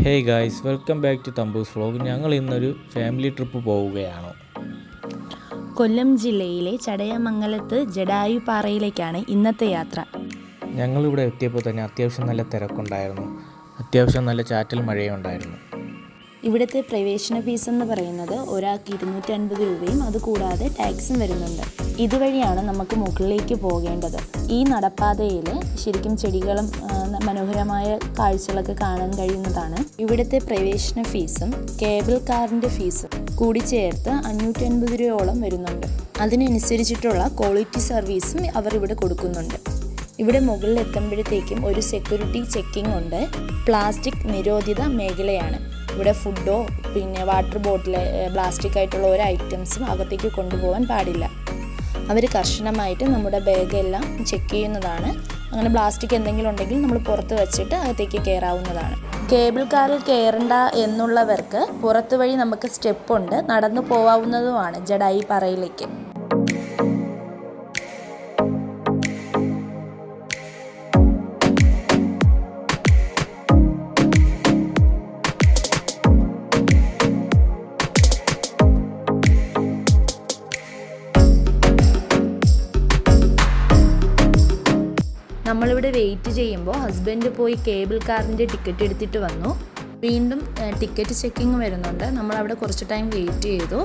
Hey guys, welcome back to Thampoos vlog. ഞങ്ങൾ ഇന്നൊരു family trip പോവുകയാണ്. കൊല്ലം ജില്ലയിലെ ചടയമംഗലത്ത് ജടായുപ്പാറയിലേക്കാണ് ഇന്നത്തെ യാത്ര. ഞങ്ങളിവിടെ എത്തിയപ്പോൾ തന്നെ അത്യാവശ്യം നല്ല തിരക്കുണ്ടായിരുന്നു. അത്യാവശ്യം നല്ല ചാറ്റൽ മഴയുണ്ടായിരുന്നു. ഇവിടുത്തെ പ്രവേശന ഫീസ് എന്ന് പറയുന്നത് ഒരാൾക്ക് 250 രൂപയും അതുകൂടാതെ ടാക്സും വരുന്നുണ്ട്. ഇതുവഴിയാണ് നമുക്ക് മുകളിലേക്ക് പോകേണ്ടത്. ഈ നടപ്പാതയിൽ ശരിക്കും ചെടികളും മനോഹരമായ കാഴ്ചകളൊക്കെ കാണാൻ കഴിയുന്നതാണ്. ഇവിടുത്തെ പ്രവേശന ഫീസും കേബിൾ കാറിൻ്റെ ഫീസും കൂടി ചേർത്ത് 550 രൂപയോളം വരുന്നുണ്ട്. അതിനനുസരിച്ചിട്ടുള്ള ക്വാളിറ്റി സർവീസും അവർ ഇവിടെ കൊടുക്കുന്നുണ്ട്. ഇവിടെ മുകളിൽ എത്തുമ്പോഴത്തേക്കും ഒരു സെക്യൂരിറ്റി ചെക്കിംഗ് ഉണ്ട്. പ്ലാസ്റ്റിക് നിരോധിത മേഖലയാണ്. ഇവിടെ ഫുഡോ പിന്നെ വാട്ടർ ബോട്ടിൽ പ്ലാസ്റ്റിക് ആയിട്ടുള്ള ഒരു ഐറ്റംസും അകത്തേക്ക് കൊണ്ടുപോകാൻ പാടില്ല. അവർ കർശനമായിട്ട് നമ്മുടെ ബാഗെല്ലാം ചെക്ക് ചെയ്യുന്നതാണ്. അങ്ങനെ പ്ലാസ്റ്റിക് എന്തെങ്കിലും ഉണ്ടെങ്കിൽ നമ്മൾ പുറത്ത് വെച്ചിട്ട് അകത്തേക്ക് കയറാവുന്നതാണ്. കേബിൾ കാറിൽ കയറണ്ട എന്നുള്ളവർക്ക് പുറത്ത് വഴി നമുക്ക് സ്റ്റെപ്പുണ്ട്, നടന്നു പോവാവുന്നതുമാണ് ജടായുപ്പാറയിലേക്ക്. നമ്മളിവിടെ വെയിറ്റ് ചെയ്യുമ്പോൾ ഹസ്ബൻഡ് പോയി കേബിൾ കാറിൻ്റെ ടിക്കറ്റ് എടുത്തിട്ട് വന്നു. വീണ്ടും ടിക്കറ്റ് ചെക്കിങ് വരുന്നുണ്ട്. നമ്മളവിടെ കുറച്ച് ടൈം വെയിറ്റ് ചെയ്തു.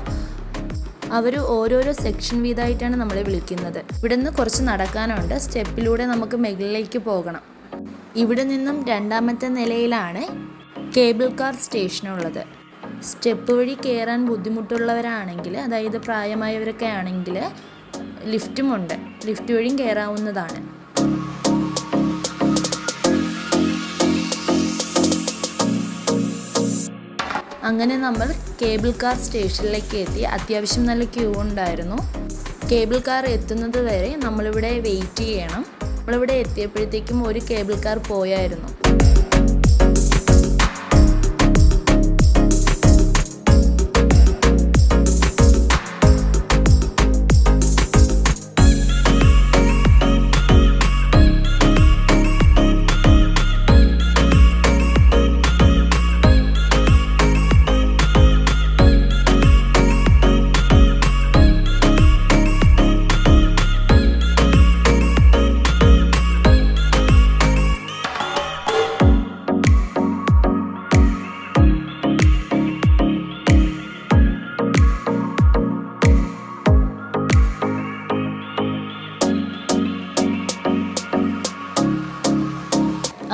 അവർ ഓരോരോ സെക്ഷൻ വീതമായിട്ടാണ് നമ്മളെ വിളിക്കുന്നത്. ഇവിടെ നിന്ന് കുറച്ച് നടക്കാനുണ്ട്. സ്റ്റെപ്പിലൂടെ നമുക്ക് മുകളിലേക്ക് പോകണം. ഇവിടെ നിന്നും 2ാമത്തെ നിലയിലാണ് കേബിൾ കാർ സ്റ്റേഷനുള്ളത്. സ്റ്റെപ്പ് വഴി കയറാൻ ബുദ്ധിമുട്ടുള്ളവരാണെങ്കിൽ, അതായത് പ്രായമായവരൊക്കെ ആണെങ്കിൽ ലിഫ്റ്റുമുണ്ട്. ലിഫ്റ്റ് വഴിയും കയറാവുന്നതാണ്. അങ്ങനെ നമ്മൾ കേബിൾ കാർ സ്റ്റേഷനിലേക്ക് എത്തി. അത്യാവശ്യം നല്ല ക്യൂ ഉണ്ടായിരുന്നു. കേബിൾ കാർ എത്തുന്നത് വരെ നമ്മളിവിടെ വെയിറ്റ് ചെയ്യണം. നമ്മളിവിടെ എത്തിയപ്പോഴത്തേക്കും ഒരു കേബിൾ കാർ പോയായിരുന്നു.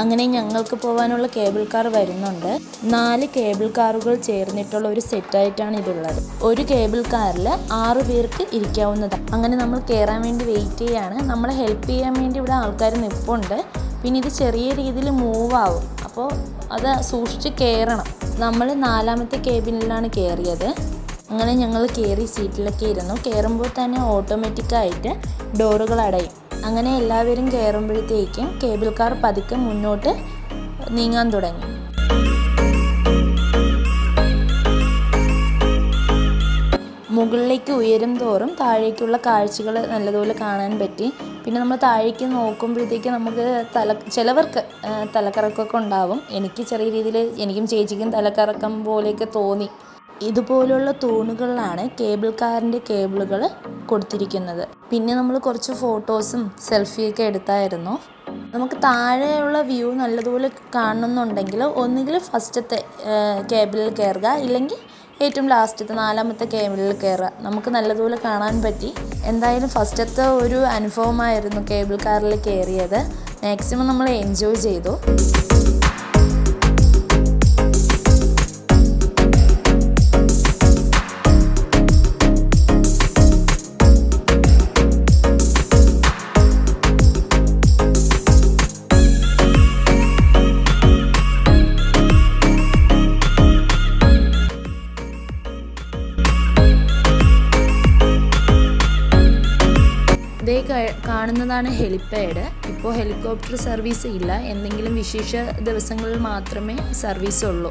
അങ്ങനെ ഞങ്ങൾക്ക് പോകാനുള്ള കേബിൾ കാർ വരുന്നുണ്ട്. 4 കേബിൾ കാറുകൾ ചേർന്നിട്ടുള്ള ഒരു സെറ്റായിട്ടാണ് ഇതുള്ളത്. ഒരു കേബിൾ കാറിൽ 6 പേർക്ക് ഇരിക്കാവുന്നതാണ്. അങ്ങനെ നമ്മൾ കയറാൻ വേണ്ടി വെയിറ്റ് ചെയ്യാണ്. നമ്മളെ ഹെൽപ്പ് ചെയ്യാൻ വേണ്ടി ഇവിടെ ആൾക്കാർ നിൽപ്പുണ്ട്. പിന്നെ ഇത് ചെറിയ രീതിയിൽ മൂവ് ആവും, അപ്പോൾ അത് സൂക്ഷിച്ച് കയറണം. നമ്മൾ 4ാമത്തെ കേബിനിലാണ് കയറിയത്. അങ്ങനെ ഞങ്ങൾ കയറി സീറ്റിലൊക്കെ ഇരുന്നു. കയറുമ്പോൾ തന്നെ ഓട്ടോമാറ്റിക്കായിട്ട് ഡോറുകൾ അടയും. അങ്ങനെ എല്ലാവരും കയറുമ്പോഴത്തേക്കും കേബിൾ കാർ പതുക്കെ മുന്നോട്ട് നീങ്ങാൻ തുടങ്ങി. മുകളിലേക്ക് ഉയരും തോറും താഴേക്കുള്ള കാഴ്ചകൾ നല്ലതുപോലെ കാണാൻ പറ്റി. പിന്നെ നമ്മൾ താഴേക്ക് നോക്കുമ്പോഴത്തേക്കും നമുക്ക് ചിലവർക്ക് തലക്കറക്കമൊക്കെ ഉണ്ടാവും. എനിക്ക് ചെറിയ രീതിയിൽ എനിക്കും ചേച്ചിക്കും തലക്കറക്കം പോലെയൊക്കെ തോന്നി. ഇതുപോലുള്ള തൂണുകളിലാണ് കേബിൾ കാറിൻ്റെ കേബിളുകൾ കൊടുത്തിരിക്കുന്നത്. പിന്നെ നമ്മൾ കുറച്ച് ഫോട്ടോസും സെൽഫിയൊക്കെ എടുത്തായിരുന്നു. നമുക്ക് താഴെയുള്ള വ്യൂ നല്ലതുപോലെ കാണണമെന്നുണ്ടെങ്കിൽ ഒന്നുകിൽ ഫസ്റ്റത്തെ കേബിളിൽ കയറുക, ഇല്ലെങ്കിൽ ഏറ്റവും ലാസ്റ്റത്തെ 4ാമത്തെ കേബിളിൽ കയറുക. നമുക്ക് നല്ലതുപോലെ കാണാൻ പറ്റി. എന്തായാലും ഫസ്റ്റത്തെ ഒരു അനുഭവമായിരുന്നു കേബിൾ കാറിൽ കയറിയത്. മാക്സിമം നമ്മൾ എൻജോയ് ചെയ്തു. കാണുന്നതാണ് ഹെലിപ്പാഡ്. ഇപ്പോൾ ഹെലികോപ്റ്റർ സർവീസ് ഇല്ല. എന്തെങ്കിലും വിശേഷ ദിവസങ്ങളിൽ മാത്രമേ സർവീസ് ഉള്ളൂ.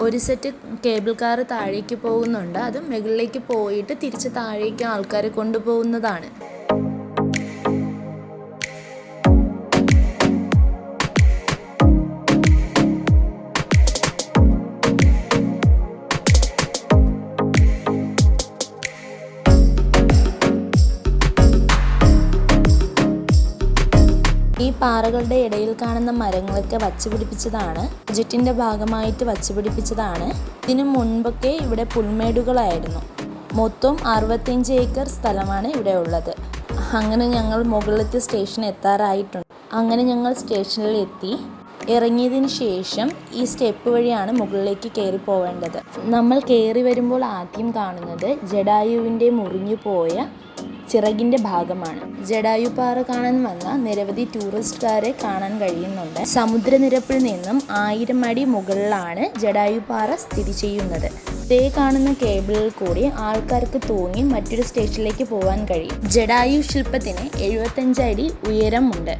ഒരു സെറ്റ് കേബിൾ കാർ താഴേക്ക് പോകുന്നുണ്ട്. അത് മുകളിലേക്ക് പോയിട്ട് തിരിച്ച് താഴേക്ക് ആൾക്കാരെ കൊണ്ടുപോകുന്നതാണ്. പാറകളുടെ ഇടയിൽ കാണുന്ന മരങ്ങളൊക്കെ വച്ചുപിടിപ്പിച്ചതാണ്. പ്രോജക്റ്റിൻ്റെ ഭാഗമായിട്ട് വച്ചുപിടിപ്പിച്ചതാണ്. ഇതിനു മുൻപൊക്കെ ഇവിടെ പുൽമേടുകളായിരുന്നു. മൊത്തം 65 ഏക്കർ സ്ഥലമാണ് ഇവിടെ ഉള്ളത്. അങ്ങനെ ഞങ്ങൾ മുകളിലത്തെ സ്റ്റേഷൻ എത്താറായിട്ടുണ്ട്. അങ്ങനെ ഞങ്ങൾ സ്റ്റേഷനിൽ എത്തി. ഇറങ്ങിയതിന് ശേഷം ഈ സ്റ്റെപ്പ് വഴിയാണ് മുകളിലേക്ക് കയറി പോവേണ്ടത്. നമ്മൾ കയറി വരുമ്പോൾ ആദ്യം കാണുന്നത് ജടായുവിൻ്റെ മുറിഞ്ഞു പോയ ചിറകിൻ്റെ ഭാഗമാണ്. ജടായുപ്പാറ കാണാൻ വന്ന നിരവധി ടൂറിസ്റ്റുകാരെ കാണാൻ കഴിയുന്നുണ്ട്. സമുദ്രനിരപ്പിൽ നിന്നും 1000 അടി മുകളിലാണ് ജടായുപ്പാറ സ്ഥിതി ചെയ്യുന്നത്. ദേ കാണുന്ന കേബിളിൽ കൂടി ആൾക്കാർക്ക് തൂങ്ങി മറ്റൊരു സ്റ്റേഷനിലേക്ക് പോകാൻ കഴിയും. ജടായു ശില്പത്തിന് 75 അടി ഉയരമുണ്ട്.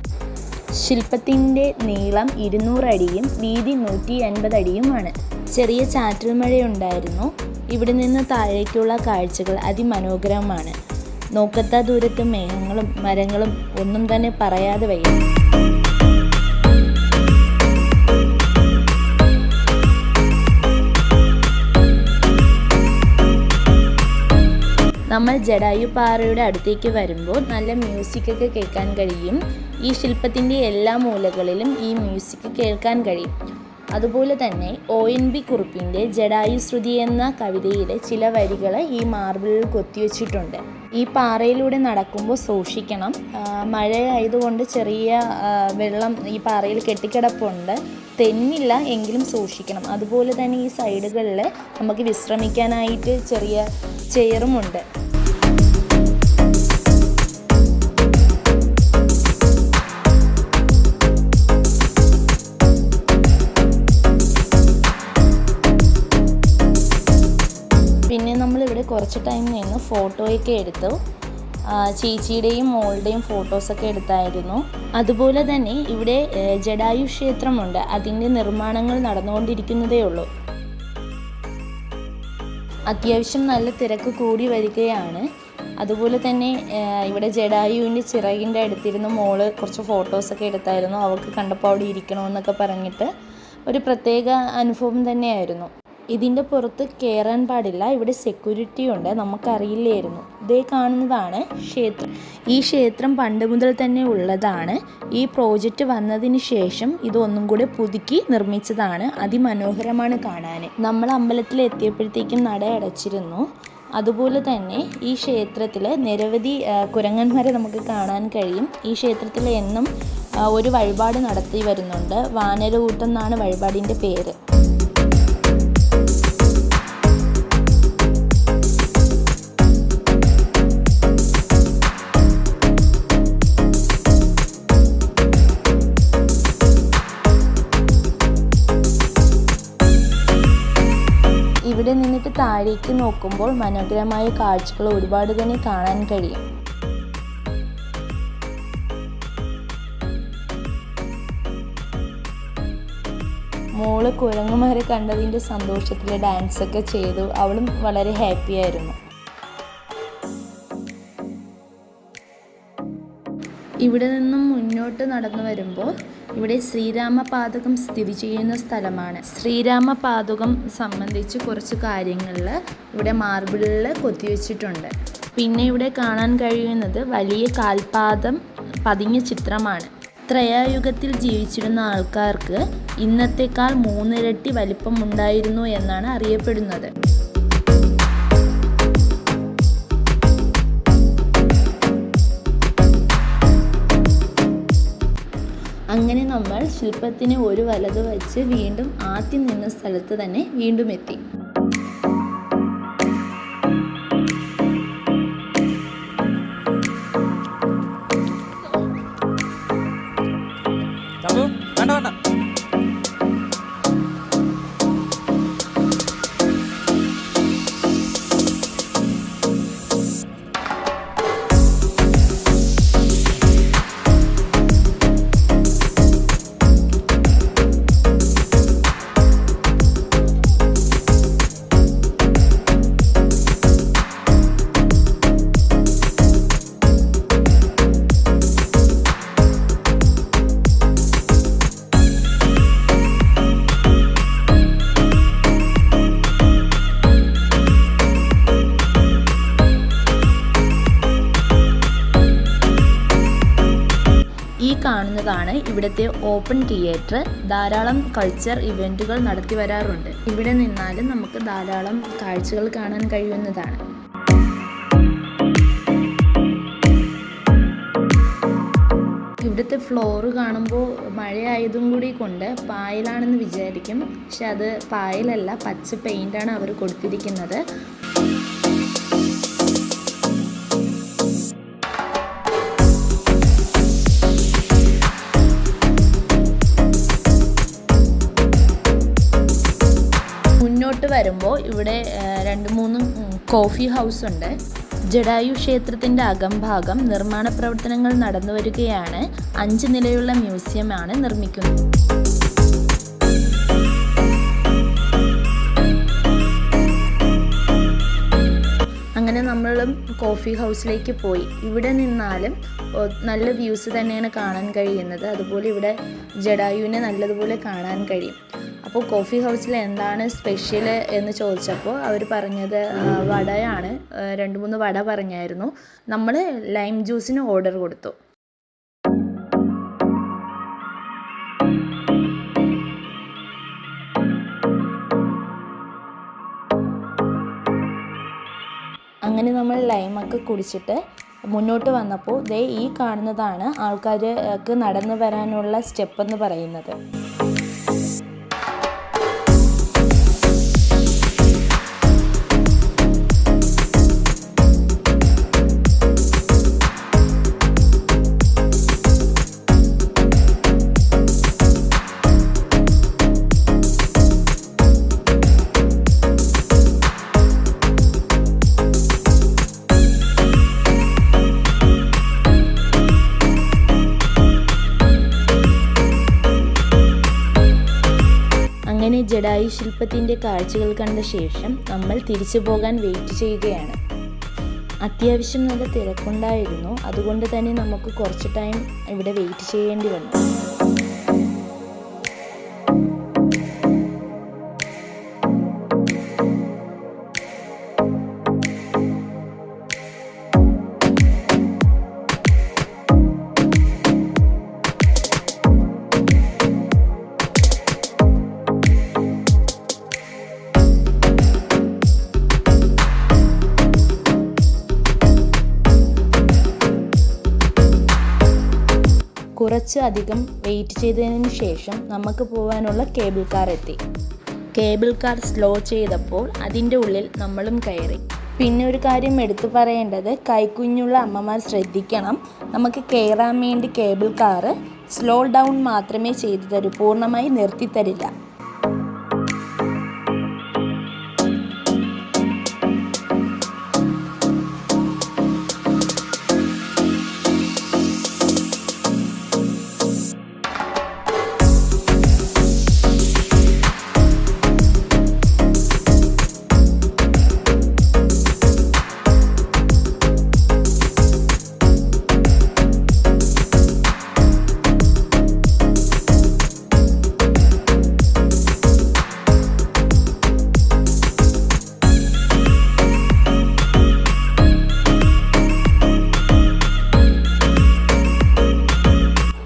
ശില്പത്തിൻ്റെ നീളം 200 അടിയും വീതി 180 അടിയുമാണ്. ചെറിയ ചാറ്റൽ മഴയുണ്ടായിരുന്നു. ഇവിടെ നിന്ന് താഴേക്കുള്ള കാഴ്ചകൾ അതിമനോഹരമാണ്. നോക്കത്ത ദൂരത്ത് മേഘങ്ങളും മരങ്ങളും ഒന്നും തന്നെ പറയാതെ വയ്യ. നമ്മൾ ജടായുപ്പാറയുടെ അടുത്തേക്ക് വരുമ്പോൾ നല്ല മ്യൂസിക്കൊക്കെ കേൾക്കാൻ കഴിയും. ഈ ശില്പത്തിൻ്റെ എല്ലാ മൂലകളിലും ഈ മ്യൂസിക് കേൾക്കാൻ കഴിയും. അതുപോലെ തന്നെ ONV കുറുപ്പിൻ്റെ ജടായുശ്രുതി എന്ന കവിതയിലെ ചില വരികൾ ഈ മാർബിളിൽ കൊത്തിവെച്ചിട്ടുണ്ട്. ഈ പാറയിലൂടെ നടക്കുമ്പോൾ സൂക്ഷിക്കണം. മഴയായതുകൊണ്ട് ചെറിയ വെള്ളം ഈ പാറയിൽ കെട്ടിക്കിടപ്പുണ്ട്. തെന്നില്ല എങ്കിലും സൂക്ഷിക്കണം. അതുപോലെ തന്നെ ഈ സൈഡുകളിൽ നമുക്ക് വിശ്രമിക്കാനായിട്ട് ചെറിയ ചെയറുമുണ്ട്. പിന്നെ നമ്മളിവിടെ കുറച്ച് ടൈം നിന്ന് ഫോട്ടോയൊക്കെ എടുത്തു. ചേച്ചിയുടെയും മോളുടെയും ഫോട്ടോസൊക്കെ എടുത്തായിരുന്നു. അതുപോലെ തന്നെ ഇവിടെ ജടായു ക്ഷേത്രമുണ്ട്. അതിൻ്റെ നിർമ്മാണങ്ങൾ നടന്നുകൊണ്ടിരിക്കുന്നതേ ഉള്ളൂ. അത്യാവശ്യം നല്ല തിരക്ക് കൂടി വരികയാണ്. അതുപോലെ തന്നെ ഇവിടെ ജടായുവിൻ്റെ ചിറകിൻ്റെ അടുത്തിരുന്ന് മോള് കുറച്ച് ഫോട്ടോസൊക്കെ എടുത്തായിരുന്നു. അവൾക്ക് കണ്ടപ്പോൾ അവിടെ ഇരിക്കണമെന്നൊക്കെ പറഞ്ഞിട്ട് ഒരു പ്രത്യേക അനുഭവം തന്നെയായിരുന്നു. ഇതിൻ്റെ പുറത്ത് കയറാൻ പാടില്ല. ഇവിടെ സെക്യൂരിറ്റി ഉണ്ട്. നമുക്കറിയില്ലായിരുന്നു. ഇതേ കാണുന്നതാണ് ക്ഷേത്രം. ഈ ക്ഷേത്രം പണ്ട് മുതൽ തന്നെ ഉള്ളതാണ്. ഈ പ്രോജക്റ്റ് വന്നതിന് ശേഷം ഇതൊന്നും കൂടെ പുതുക്കി നിർമ്മിച്ചതാണ്. അതിമനോഹരമാണ് കാണാൻ. നമ്മൾ അമ്പലത്തിൽ എത്തിയപ്പോഴത്തേക്കും നട അടച്ചിരുന്നു. അതുപോലെ തന്നെ ഈ ക്ഷേത്രത്തിൽ നിരവധി കുരങ്ങന്മാരെ നമുക്ക് കാണാൻ കഴിയും. ഈ ക്ഷേത്രത്തിൽ എന്നും ഒരു വഴിപാട് നടത്തി വരുന്നുണ്ട്. വാനരകൂട്ടം എന്നാണ് വഴിപാടിൻ്റെ പേര്. ഇവിടെ നിന്നിട്ട് താഴേക്ക് നോക്കുമ്പോൾ മനോഹരമായ കാഴ്ചകൾ ഒരുപാട് തന്നെ കാണാൻ കഴിയും. മോള് കുരങ്ങന്മാരെ കണ്ടതിൻ്റെ സന്തോഷത്തിൽ ഡാൻസൊക്കെ ചെയ്തു. അവളും വളരെ ഹാപ്പിയായിരുന്നു. ഇവിടെ നിന്നും മുന്നോട്ട് നടന്നു വരുമ്പോൾ ഇവിടെ ശ്രീരാമപാദകം സ്ഥിതി ചെയ്യുന്ന സ്ഥലമാണ്. ശ്രീരാമപാദകം സംബന്ധിച്ച് കുറച്ച് കാര്യങ്ങളിൽ ഇവിടെ മാർബിളിൽ കൊത്തിവെച്ചിട്ടുണ്ട്. പിന്നെ ഇവിടെ കാണാൻ കഴിയുന്നത് വലിയ കാൽപാദം പതിഞ്ഞ ചിത്രമാണ്. ത്രയായുഗത്തിൽ ജീവിച്ചിരുന്ന ആൾക്കാർക്ക് ഇന്നത്തേക്കാൾ 3 ഇരട്ടി വലിപ്പമുണ്ടായിരുന്നു എന്നാണ് അറിയപ്പെടുന്നത്. അങ്ങനെ നമ്മൾ ശില്പത്തിന് ഒരു വലത് വച്ച് വീണ്ടും ആദ്യം നിന്ന സ്ഥലത്ത് തന്നെ വീണ്ടും എത്തി. കാണുന്നതാണ് ഇവിടുത്തെ ഓപ്പൺ തിയേറ്റർ. ധാരാളം കൾച്ചർ ഇവൻറ്റുകൾ നടത്തി വരാറുണ്ട്. ഇവിടെ നിന്നാലും നമുക്ക് ധാരാളം കാഴ്ചകൾ കാണാൻ കഴിയുന്നതാണ്. ഇവിടുത്തെ ഫ്ലോറ് കാണുമ്പോൾ മഴയായതും കൂടി കൊണ്ട് പായലാണെന്ന് വിചാരിക്കും. പക്ഷെ അത് പായലല്ല, പച്ച പെയിൻ്റാണ് അവർ കൊടുത്തിരിക്കുന്നത്. മുന്നോട്ട് വരുമ്പോൾ ഇവിടെ 2-3 കോഫി ഹൗസ് ഉണ്ട്. ജഡായു ക്ഷേത്രത്തിൻ്റെ അകംഭാഗം നിർമ്മാണ പ്രവർത്തനങ്ങൾ നടന്നു വരികയാണ്. 5 നിലയുള്ള മ്യൂസിയമാണ് നിർമ്മിക്കുന്നത്. അങ്ങനെ നമ്മളും കോഫി ഹൗസിലേക്ക് പോയി. ഇവിടെ നിന്നാലും നല്ല വ്യൂസ് തന്നെയാണ് കാണാൻ കഴിയുന്നത്. അതുപോലെ ഇവിടെ ജഡായുവിനെ നല്ലതുപോലെ കാണാൻ കഴിയും. അപ്പോൾ കോഫി ഹൗസിൽ എന്താണ് സ്പെഷ്യൽ എന്ന് ചോദിച്ചപ്പോൾ അവർ പറഞ്ഞത് വടയാണ്. 2-3 വട പറഞ്ഞായിരുന്നു. നമ്മൾ ലൈം ജ്യൂസിന് ഓർഡർ കൊടുത്തു. അങ്ങനെ നമ്മൾ ലൈമൊക്കെ കുടിച്ചിട്ട് മുന്നോട്ട് വന്നപ്പോൾ ദേ ഈ കാണുന്നതാണ് ആൾക്കാർക്ക് നടന്നു വരാനുള്ള സ്റ്റെപ്പ് എന്ന് പറയുന്നത്. അങ്ങനെ ജഡായു ശില്പത്തിൻ്റെ കാഴ്ചകൾ കണ്ട ശേഷം നമ്മൾ തിരിച്ചു പോകാൻ വെയിറ്റ് ചെയ്യുകയാണ്. അത്യാവശ്യം നല്ല തിരക്കുണ്ടായിരുന്നു. അതുകൊണ്ട് തന്നെ നമുക്ക് കുറച്ച് ടൈം ഇവിടെ വെയിറ്റ് ചെയ്യേണ്ടി വന്നു. കുറച്ച് അധികം വെയിറ്റ് ചെയ്തതിന് ശേഷം നമുക്ക് പോകാനുള്ള കേബിൾ കാർ എത്തി. കേബിൾ കാർ സ്ലോ ചെയ്തപ്പോൾ അതിൻ്റെ ഉള്ളിൽ നമ്മളും കയറി. പിന്നെ ഒരു കാര്യം എടുത്തു പറയേണ്ടത്, കൈക്കുഞ്ഞുള്ള അമ്മമാർ ശ്രദ്ധിക്കണം. നമുക്ക് കയറാൻ വേണ്ടി കേബിൾ കാർ സ്ലോ ഡൗൺ മാത്രമേ ചെയ്തു തരൂ, പൂർണ്ണമായി നിർത്തിത്തരില്ല.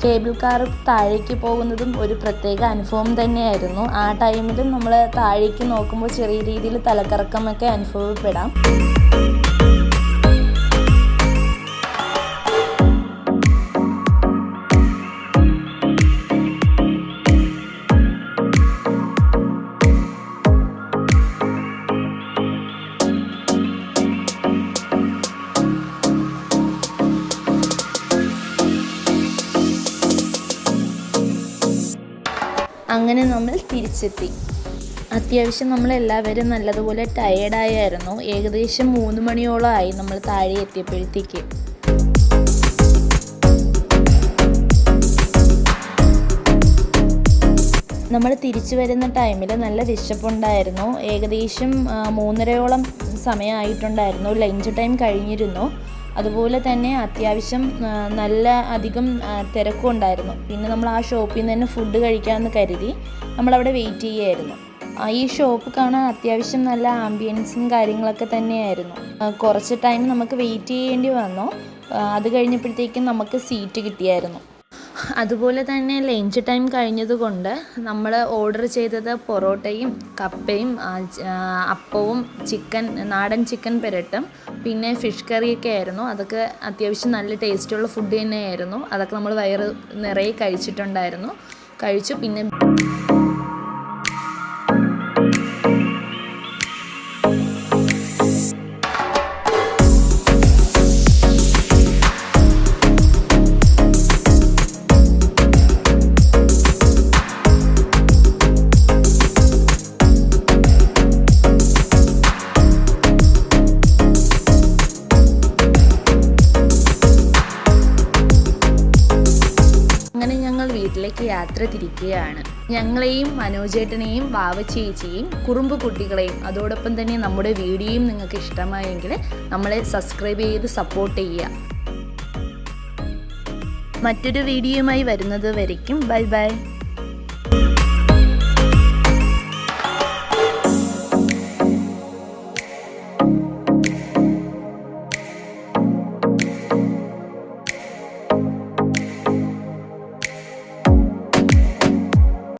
കേബിൾ കാർ താഴേക്ക് പോകുന്നതും ഒരു പ്രത്യേക അനുഭവം തന്നെയായിരുന്നു. ആ ടൈമിലും നമ്മൾ താഴേക്ക് നോക്കുമ്പോൾ ചെറിയ രീതിയിൽ തലക്കറക്കമൊക്കെ അനുഭവപ്പെടാം. അങ്ങനെ നമ്മൾ തിരിച്ചെത്തി. അത്യാവശ്യം നമ്മളെല്ലാവരും നല്ലതുപോലെ ടയേർഡായിരുന്നു. ഏകദേശം 3 മണിയോളമായി നമ്മൾ താഴെ എത്തിയപ്പോഴത്തേക്ക്. നമ്മൾ തിരിച്ചു വരുന്ന ടൈമിൽ നല്ല വിശപ്പുണ്ടായിരുന്നു. ഏകദേശം 3:30 സമയമായിട്ടുണ്ടായിരുന്നു. ലഞ്ച് ടൈം കഴിഞ്ഞിരുന്നു. അതുപോലെ തന്നെ അത്യാവശ്യം നല്ല അധികം തിരക്കും ഉണ്ടായിരുന്നു. പിന്നെ നമ്മൾ ആ ഷോപ്പിൽ നിന്ന് തന്നെ ഫുഡ് കഴിക്കാമെന്ന് കരുതി നമ്മളവിടെ വെയിറ്റ് ചെയ്യുമായിരുന്നു. ഈ ഷോപ്പ് കാണാൻ അത്യാവശ്യം നല്ല ആംബിയൻസും കാര്യങ്ങളൊക്കെ തന്നെയായിരുന്നു. കുറച്ച് ടൈം നമുക്ക് വെയിറ്റ് ചെയ്യേണ്ടി വന്നു. അത് കഴിഞ്ഞപ്പോഴത്തേക്കും നമുക്ക് സീറ്റ് കിട്ടിയായിരുന്നു. അതുപോലെ തന്നെ ലഞ്ച് ടൈം കഴിഞ്ഞതുകൊണ്ട് നമ്മൾ ഓർഡർ ചെയ്തത് പൊറോട്ടയും കപ്പയും അപ്പവും നാടൻ ചിക്കൻ പെരട്ടും പിന്നെ ഫിഷ് കറിയൊക്കെ ആയിരുന്നു. അതൊക്കെ അത്യാവശ്യം നല്ല ടേസ്റ്റുള്ള ഫുഡ് തന്നെയായിരുന്നു. അതൊക്കെ നമ്മൾ വയറ് നിറയെ കഴിച്ചു. പിന്നെ ഞങ്ങൾ വീട്ടിലേക്ക് യാത്ര തിരിക്കുകയാണ്. ഞങ്ങളെയും മനോജേട്ടനെയും വാവച്ചേച്ചിയെയും കുറുമ്പ് കുട്ടികളെയും അതോടൊപ്പം തന്നെ നമ്മുടെ വീഡിയോയും നിങ്ങൾക്ക് ഇഷ്ടമായെങ്കിൽ നമ്മളെ സബ്സ്ക്രൈബ് ചെയ്ത് സപ്പോർട്ട് ചെയ്യുക. മറ്റൊരു വീഡിയോയുമായി വരുന്നത് വരയ്ക്കും ബൈ ബൈ.